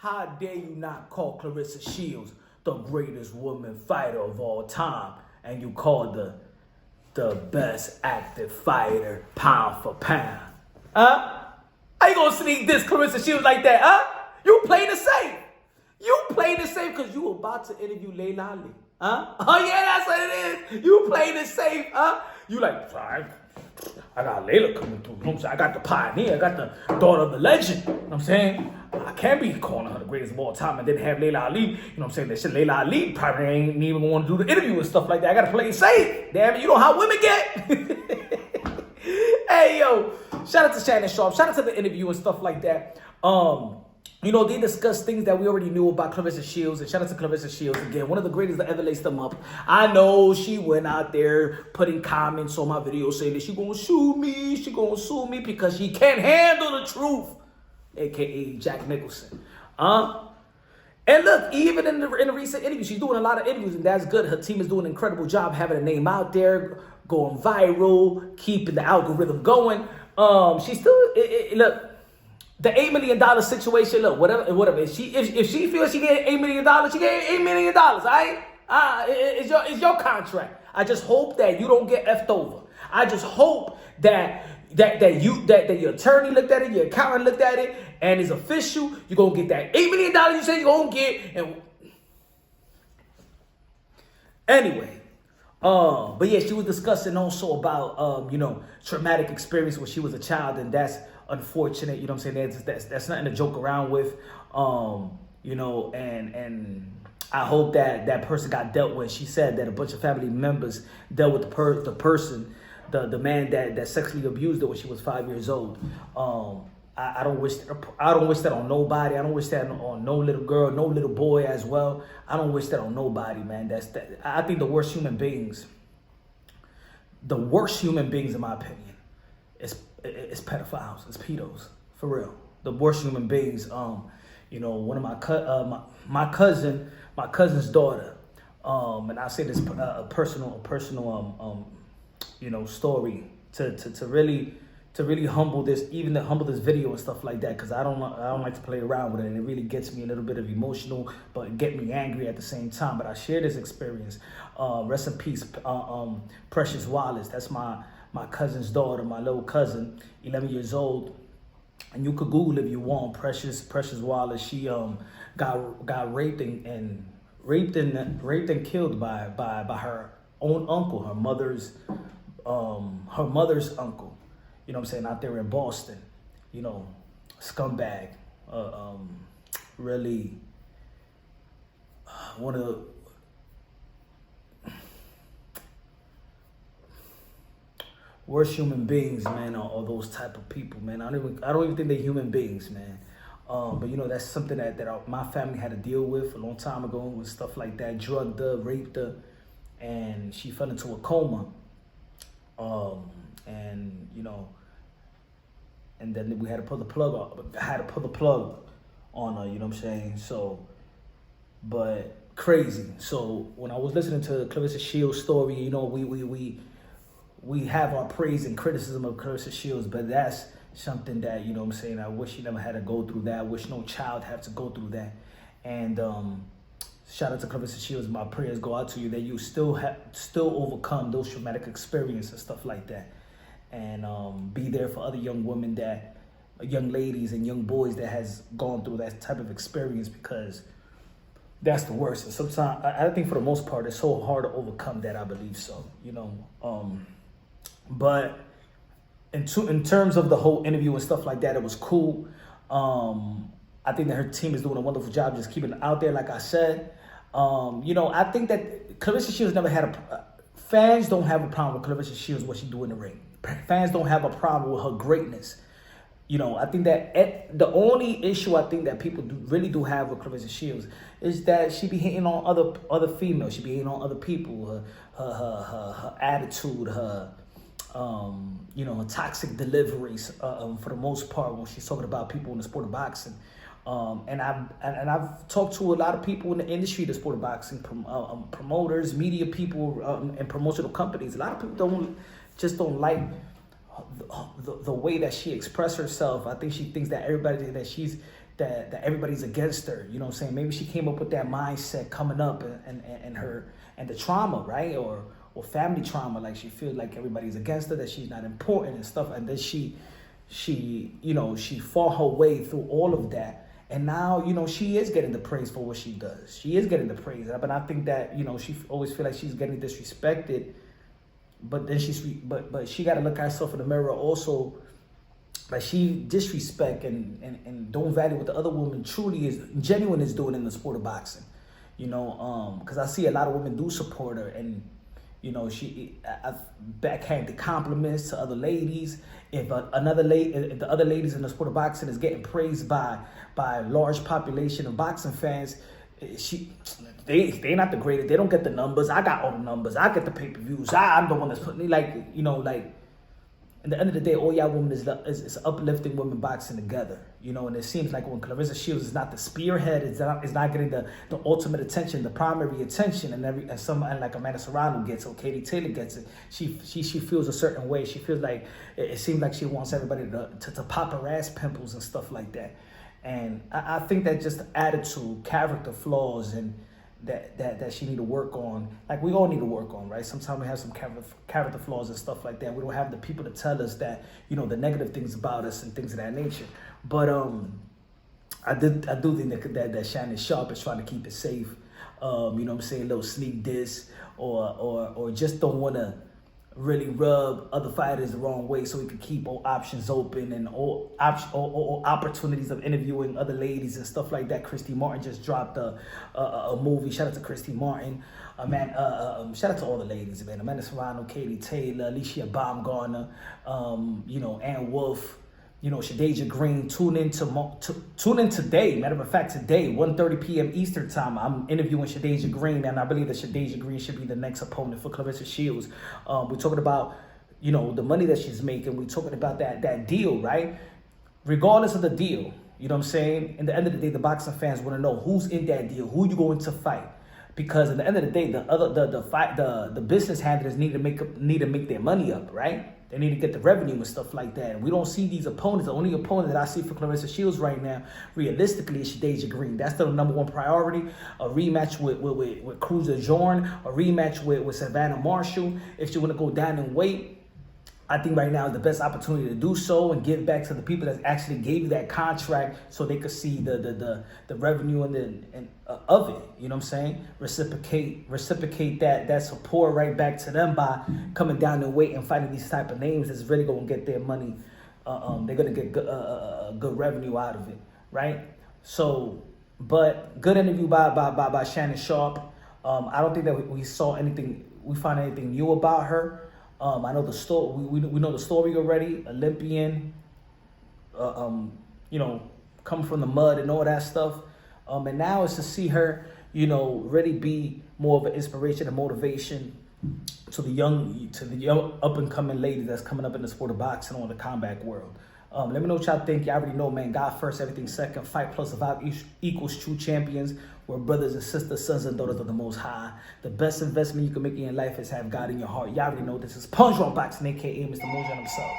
How dare you not call Claressa Shields the greatest woman fighter of all time, and you call the best active fighter pound for pound? Huh? How you gonna sneak this Claressa Shields like that, huh? You play the safe. You play the safe because you about to interview Laila Ali. Huh? Oh yeah, that's what it is. You play the safe, huh? You like, I got Laila coming through. You know what I'm saying? I got the pioneer. I got the daughter of the legend. You know what I'm saying? I can't be calling her the greatest of all time and then have Laila Ali. You know what I'm saying? That shit, Laila Ali probably ain't even want to do the interview and stuff like that. I got to play it safe. Damn it, you know how women get. Hey, yo. Shout out to Shannon Sharpe. Shout out to the interview and stuff like that. You know, they discussed things that we already knew about Claressa Shields. And shout out to Claressa Shields again. One of the greatest that ever laced them up. I know she went out there putting comments on my video saying that she gonna sue me. She gonna sue me because she can't handle the truth. A.K.A. Jack Nicholson. And look, even in the recent interview, she's doing a lot of interviews, and that's good. Her team is doing an incredible job having a name out there, going viral, keeping the algorithm going. She's still, look, the $8 million situation, look, whatever. If she feels she get $8 million, she get $8 million, all right? It's your contract. I just hope that you don't get effed over. I just hope that your attorney looked at it, your accountant looked at it, and it's official. You're gonna get that $8 million you say you're gonna get. And anyway, but yeah, she was discussing also about traumatic experience when she was a child, and that's unfortunate. You know what I'm saying? That's nothing to joke around with. And I hope that person got dealt with. She said that a bunch of family members dealt with the person, the man that sexually abused her when she was 5 years old. I don't wish that on nobody. I don't wish that on no little girl, no little boy as well. I don't wish that on nobody, man. I think the worst human beings in my opinion is pedophiles, it's pedos, for real. The worst human beings. One of my cousin's daughter. And I say this a personal story to really humble this video and stuff like that, because I don't like to play around with it, and it really gets me a little bit of emotional, but get me angry at the same time. But I share this experience. Rest in peace, Precious Wallace. That's my cousin's daughter, my little cousin, 11 years old. And you could Google if you want. Precious Wallace. She got raped and killed by her own uncle, her mother's uncle. You know what I'm saying? Out there in Boston. Scumbag. Really one of the worst human beings, man, are those type of people, man. I don't even think they're human beings, man. But that's something that my family had to deal with a long time ago, with stuff like that. Drugged her, raped her, and she fell into a coma. And then we had to pull the plug on her. You know what I'm saying? So, but crazy. So when I was listening to Claressa Shields' story, we have our praise and criticism of Claressa Shields, but that's something that, you know what I'm saying, I wish she never had to go through that. I wish no child had to go through that. And shout out to Claressa Shields. My prayers go out to you that you still overcome those traumatic experiences and stuff like that. And be there for other young women, young ladies and young boys that has gone through that type of experience, because that's the worst. And sometimes, I think for the most part, it's so hard to overcome that, I believe so, But in terms of the whole interview and stuff like that, it was cool. I think that her team is doing a wonderful job just keeping it out there, like I said. I think that Claressa Shields never had fans don't have a problem with Claressa Shields, what she do in the ring. Fans don't have a problem with her greatness. I think that the only issue I think that people really do have with Claressa Shields is that she be hitting on other females. She be hitting on other people. Her attitude, her toxic deliveries, for the most part, when she's talking about people in the sport of boxing. And I've talked to a lot of people in the industry, the sport of boxing, promoters, media people, and promotional companies. A lot of people don't like the way that she expressed herself. I think she thinks that everybody that that everybody's against her. You know what I'm saying? Maybe she came up with that mindset coming up and her and the trauma, right? Or family trauma, like she feels like everybody's against her, that she's not important and stuff. And then she fought her way through all of that. And now, she is getting the praise for what she does. She is getting the praise. But I think that, she always feel like she's getting disrespected. But then but she got to look at herself in the mirror also. Like she disrespect and don't value what the other woman truly is genuine is doing in the sport of boxing. Because I see a lot of women do support her, and she backhanded compliments to other ladies. If the other ladies in the sport of boxing is getting praised by a large population of boxing fans, they not the greatest. They don't get the numbers. I got all the numbers. I get the pay-per-views. I'm the one that's putting at the end of the day, all y'all women is uplifting women boxing together, and it seems like when Claressa Shields is not the spearhead, is not getting the ultimate attention, the primary attention, and someone like Amanda Serrano gets, or Katie Taylor gets it, she feels a certain way. She feels like it seems like she wants everybody to pop her ass pimples and stuff like that. And I think that just attitude, character flaws, and that she need to work on. Like we all need to work on, right? Sometimes we have some character flaws and stuff like that. We don't have the people to tell us that, the negative things about us and things of that nature. But I do think that Shannon Sharpe is trying to keep it safe. A little sneak diss or just don't want to really rub other fighters the wrong way, so we can keep all options open and all opportunities of interviewing other ladies and stuff like that. Christy Martin just dropped a movie. Shout out to Christy Martin. Shout out to all the ladies, man. Amanda Serrano, Katie Taylor, Alicia Baumgartner, Ann Wolfe, Shadeja Green. Tune in today. Matter of fact, today, 1:30 p.m. Eastern time, I'm interviewing Shadeja Green, and I believe that Shadeja Green should be the next opponent for Claressa Shields. We're talking about, the money that she's making. We're talking about that deal, right? Regardless of the deal, you know what I'm saying? In the end of the day, the boxing fans want to know who's in that deal, who you going to fight. Because at the end of the day, the business handlers need to make their money up, right? They need to get the revenue and stuff like that. And we don't see these opponents. The only opponent that I see for Claressa Shields right now, realistically, is Shadeja Green. That's the number one priority. A rematch with Cruz Jorn, a rematch with Savannah Marshall. If she want to go down in weight, I think right now is the best opportunity to do so and give back to the people that actually gave you that contract, so they could see the revenue and of it. You know what I'm saying? Reciprocate that support right back to them by coming down in weight and fighting these type of names that's really going to get their money. They're going to get good revenue out of it, right? So, but good interview by Shannon Sharpe. I don't think that we saw anything. We found anything new about her. I know the story. We know the story already. Olympian, coming from the mud and all that stuff. And now it's to see her, really be more of an inspiration and motivation to the young up and coming ladies that's coming up in the sport of boxing or in the combat world. Let me know what y'all think. Y'all already know, man. God first, everything second. Fight plus survive equals true champions. We're brothers and sisters, sons and daughters of the Most High. The best investment you can make in your life is have God in your heart. Y'all already know this is Punch on Boxing, aka Mr. Mojo himself.